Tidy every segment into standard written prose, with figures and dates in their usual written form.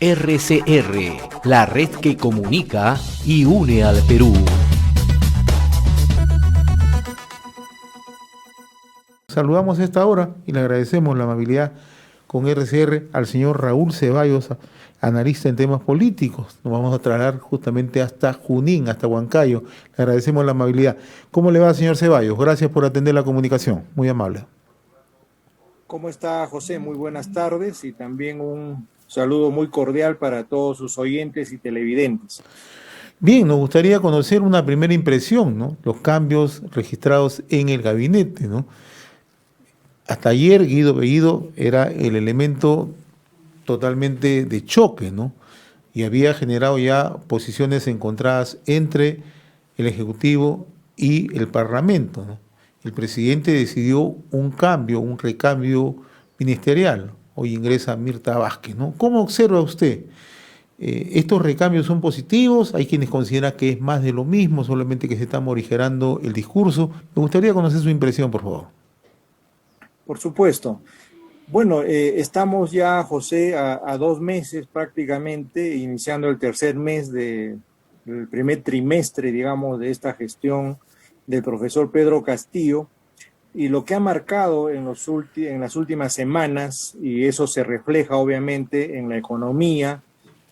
RCR, la red que comunica y une al Perú. Saludamos a esta hora y le agradecemos la amabilidad con RCR al señor Raúl Ceballos, analista en temas políticos. Nos vamos a trasladar justamente hasta Junín, hasta Huancayo. Le agradecemos la amabilidad. ¿Cómo le va, señor Ceballos? Gracias por atender la comunicación. Muy amable. ¿Cómo está, José? Muy buenas tardes y también un saludo muy cordial para todos sus oyentes y televidentes. Bien, nos gustaría conocer una primera impresión, ¿no? Los cambios registrados en el gabinete, ¿no? Hasta ayer Guido Bellido era el elemento totalmente de choque, ¿no? Y había generado ya posiciones encontradas entre el Ejecutivo y el Parlamento, ¿no? El presidente decidió un cambio, un recambio ministerial. Hoy ingresa Mirta Vázquez, ¿no? ¿Cómo observa usted? ¿Estos recambios son positivos? Hay quienes consideran que es más de lo mismo, solamente que se está morigerando el discurso. Me gustaría conocer su impresión, por favor. Por supuesto. Bueno, estamos ya, José, a 2 meses prácticamente, iniciando el tercer mes del primer trimestre, digamos, de esta gestión del profesor Pedro Castillo. Y lo que ha marcado en las últimas semanas, y eso se refleja obviamente en la economía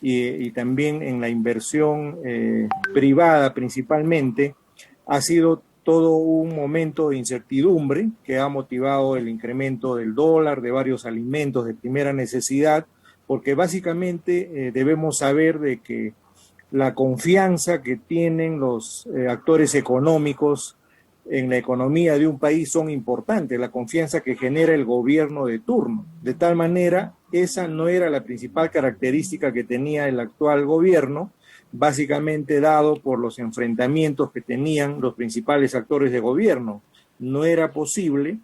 y también en la inversión privada principalmente, ha sido todo un momento de incertidumbre que ha motivado el incremento del dólar, de varios alimentos de primera necesidad, porque básicamente debemos saber de que la confianza que tienen los actores económicos en la economía de un país son importantes, la confianza que genera el gobierno de turno. De tal manera, esa no era la principal característica que tenía el actual gobierno, básicamente dado por los enfrentamientos que tenían los principales actores de gobierno. No era posible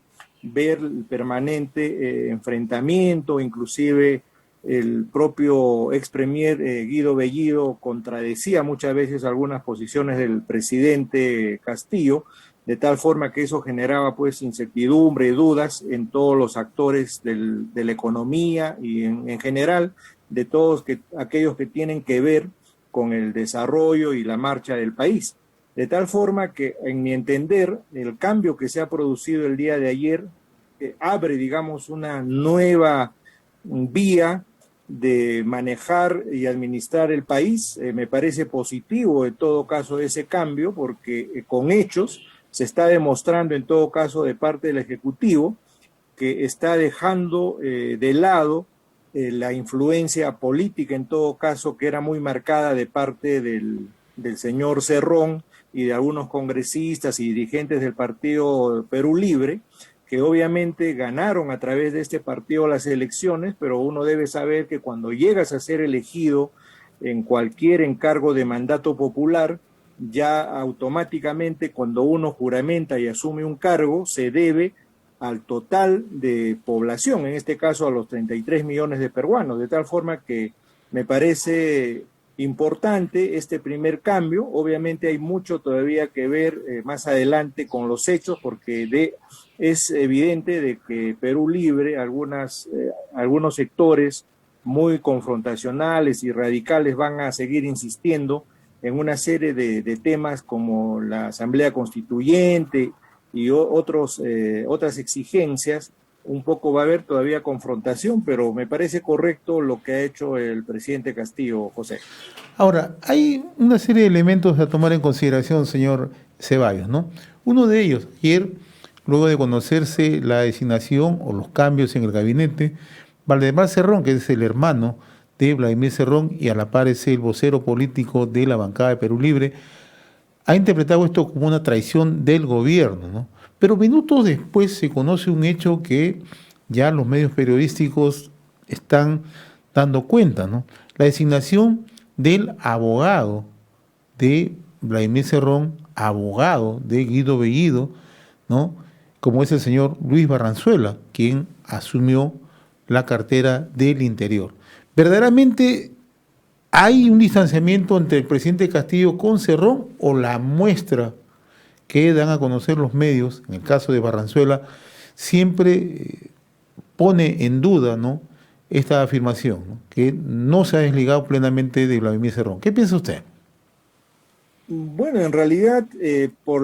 ver el permanente enfrentamiento, inclusive el propio ex premier Guido Bellido contradecía muchas veces algunas posiciones del presidente Castillo, de tal forma que eso generaba pues incertidumbre y dudas en todos los actores de la economía y en general de todos aquellos que tienen que ver con el desarrollo y la marcha del país. De tal forma que, en mi entender, el cambio que se ha producido el día de ayer abre, digamos, una nueva vía de manejar y administrar el país. Me parece positivo, en todo caso, ese cambio, porque con hechos se está demostrando, en todo caso, de parte del Ejecutivo, que está dejando de lado la influencia política, en todo caso, que era muy marcada de parte del señor Cerrón y de algunos congresistas y dirigentes del partido Perú Libre, que obviamente ganaron a través de este partido las elecciones, pero uno debe saber que cuando llegas a ser elegido en cualquier encargo de mandato popular, ya automáticamente cuando uno juramenta y asume un cargo, se debe al total de población, en este caso a los 33 millones de peruanos, de tal forma que me parece importante este primer cambio. Obviamente hay mucho todavía que ver más adelante con los hechos, porque es evidente de que Perú Libre, algunos sectores muy confrontacionales y radicales van a seguir insistiendo en una serie de temas como la Asamblea Constituyente y otras exigencias. Un poco va a haber todavía confrontación, pero me parece correcto lo que ha hecho el presidente Castillo, José. Ahora, hay una serie de elementos a tomar en consideración, señor Ceballos, ¿no? Uno de ellos, ayer, luego de conocerse la designación o los cambios en el gabinete, Valdemar Cerrón, que es el hermano de Vladimir Cerrón y a la par es el vocero político de la bancada de Perú Libre, ha interpretado esto como una traición del gobierno, ¿no? Pero minutos después se conoce un hecho que ya los medios periodísticos están dando cuenta, ¿no? La designación del abogado de Vladimir Cerrón, abogado de Guido Bellido, ¿no? Como es el señor Luis Barranzuela, quien asumió la cartera del Interior. Verdaderamente ¿hay un distanciamiento entre el presidente Castillo con Cerrón o la muestra que dan a conocer los medios, en el caso de Barranzuela, siempre pone en duda, ¿no?, esta afirmación, ¿no? Que no se ha desligado plenamente de Vladimir Cerrón. ¿Qué piensa usted? Bueno, en realidad, por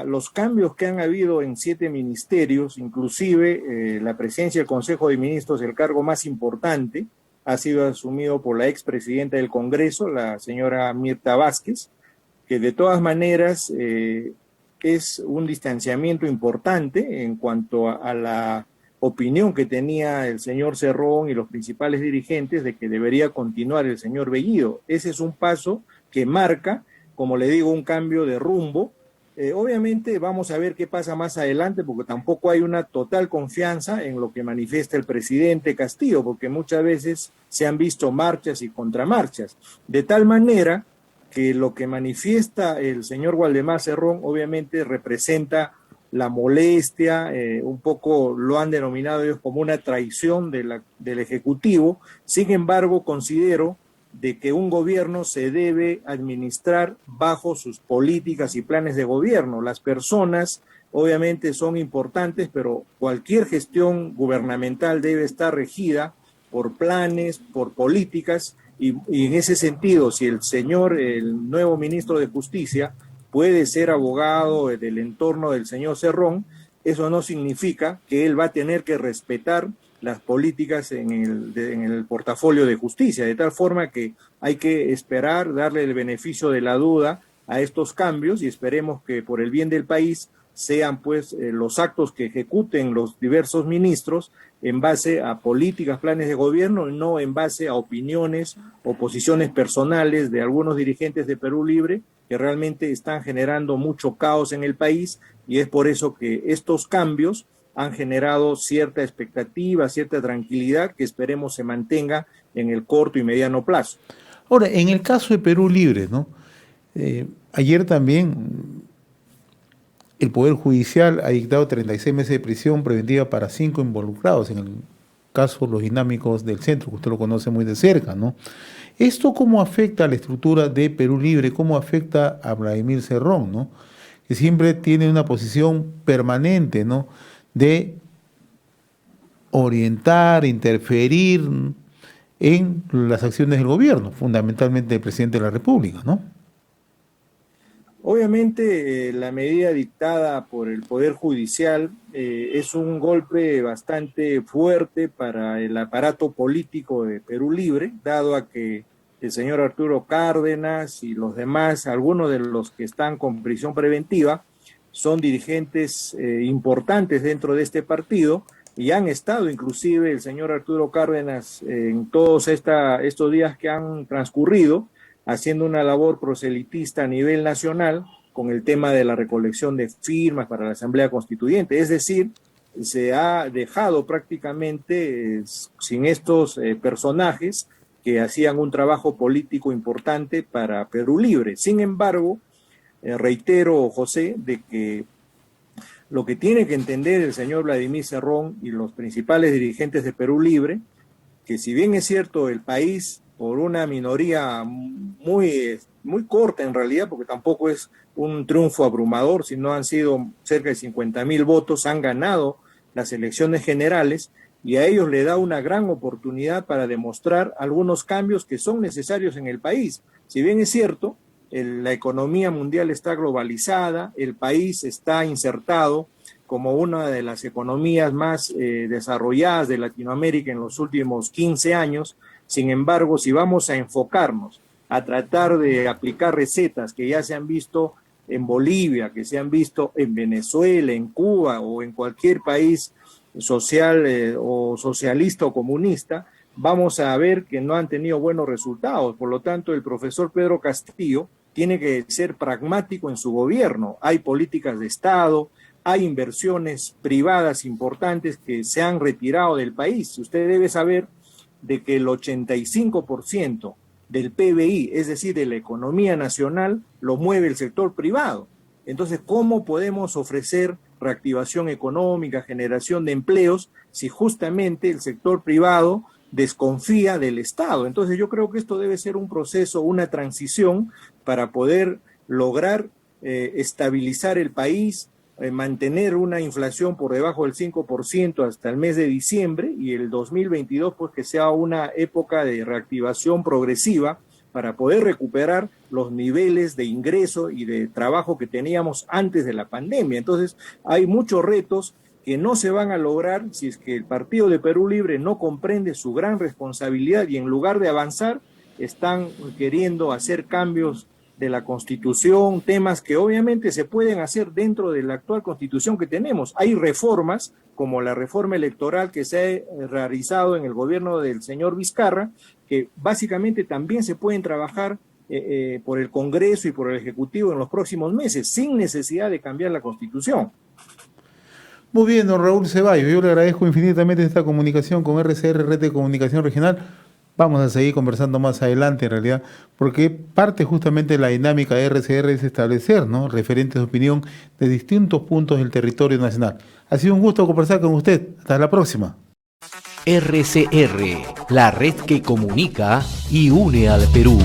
los cambios que han habido en 7 ministerios, inclusive la presidencia del Consejo de Ministros, el cargo más importante, ha sido asumido por la expresidenta del Congreso, la señora Mirta Vázquez, que de todas maneras es un distanciamiento importante en cuanto a la opinión que tenía el señor Cerrón y los principales dirigentes de que debería continuar el señor Bellido. Ese es un paso que marca, como le digo, un cambio de rumbo. Obviamente vamos a ver qué pasa más adelante, porque tampoco hay una total confianza en lo que manifiesta el presidente Castillo, porque muchas veces se han visto marchas y contramarchas, de tal manera que lo que manifiesta el señor Waldemar Cerrón obviamente representa la molestia, un poco lo han denominado ellos como una traición del Ejecutivo. Sin embargo, considero de que un gobierno se debe administrar bajo sus políticas y planes de gobierno. Las personas obviamente son importantes, pero cualquier gestión gubernamental debe estar regida por planes, por políticas, y en ese sentido, si el nuevo ministro de Justicia puede ser abogado del entorno del señor Cerrón, eso no significa que él va a tener que respetar las políticas en el portafolio de justicia, de tal forma que hay que esperar, darle el beneficio de la duda a estos cambios y esperemos que por el bien del país sean pues los actos que ejecuten los diversos ministros en base a políticas, planes de gobierno, y no en base a opiniones o posiciones personales de algunos dirigentes de Perú Libre que realmente están generando mucho caos en el país, y es por eso que estos cambios han generado cierta expectativa, cierta tranquilidad que esperemos se mantenga en el corto y mediano plazo. Ahora, en el caso de Perú Libre, ¿no? Ayer también el Poder Judicial ha dictado 36 meses de prisión preventiva para 5 involucrados, en el caso los dinámicos del centro, que usted lo conoce muy de cerca, ¿no? ¿Esto cómo afecta a la estructura de Perú Libre? ¿Cómo afecta a Vladimir Cerrón, ¿no? Que siempre tiene una posición permanente, ¿no?, de orientar, interferir en las acciones del gobierno, fundamentalmente del presidente de la República, ¿no? Obviamente la medida dictada por el Poder Judicial es un golpe bastante fuerte para el aparato político de Perú Libre, dado a que el señor Arturo Cárdenas y los demás, algunos de los que están con prisión preventiva, son dirigentes importantes dentro de este partido y han estado inclusive el señor Arturo Cárdenas en todos estos días que han transcurrido haciendo una labor proselitista a nivel nacional con el tema de la recolección de firmas para la Asamblea Constituyente. Es decir, se ha dejado prácticamente sin estos personajes que hacían un trabajo político importante para Perú Libre. Sin embargo, reitero, José, de que lo que tiene que entender el señor Vladimir Cerrón y los principales dirigentes de Perú Libre, que si bien es cierto el país, por una minoría muy corta en realidad, porque tampoco es un triunfo abrumador, sino han sido cerca de 50,000 votos, han ganado las elecciones generales, y a ellos le da una gran oportunidad para demostrar algunos cambios que son necesarios en el país. Si bien es cierto, la economía mundial está globalizada, el país está insertado como una de las economías más desarrolladas de Latinoamérica en los últimos 15 años. Sin embargo, si vamos a enfocarnos a tratar de aplicar recetas que ya se han visto en Bolivia, que se han visto en Venezuela, en Cuba o en cualquier país social o socialista o comunista, vamos a ver que no han tenido buenos resultados. Por lo tanto, el profesor Pedro Castillo tiene que ser pragmático en su gobierno. Hay políticas de Estado, hay inversiones privadas importantes que se han retirado del país. Usted debe saber de que el 85% del PBI, es decir, de la economía nacional, lo mueve el sector privado. Entonces, ¿cómo podemos ofrecer reactivación económica, generación de empleos, si justamente el sector privado desconfía del Estado? Entonces yo creo que esto debe ser un proceso, una transición para poder lograr estabilizar el país, mantener una inflación por debajo del 5% hasta el mes de diciembre, y el 2022 pues que sea una época de reactivación progresiva para poder recuperar los niveles de ingreso y de trabajo que teníamos antes de la pandemia. Entonces, hay muchos retos que no se van a lograr si es que el Partido de Perú Libre no comprende su gran responsabilidad y en lugar de avanzar, están queriendo hacer cambios de la Constitución, temas que obviamente se pueden hacer dentro de la actual Constitución que tenemos. Hay reformas, como la reforma electoral que se ha realizado en el gobierno del señor Vizcarra, que básicamente también se pueden trabajar por el Congreso y por el Ejecutivo en los próximos meses, sin necesidad de cambiar la Constitución. Muy bien, don Raúl Ceballos, yo le agradezco infinitamente esta comunicación con RCR, Red de Comunicación Regional. Vamos a seguir conversando más adelante, en realidad, porque parte justamente de la dinámica de RCR es establecer, ¿no?, referentes de opinión de distintos puntos del territorio nacional. Ha sido un gusto conversar con usted. Hasta la próxima. RCR, la red que comunica y une al Perú.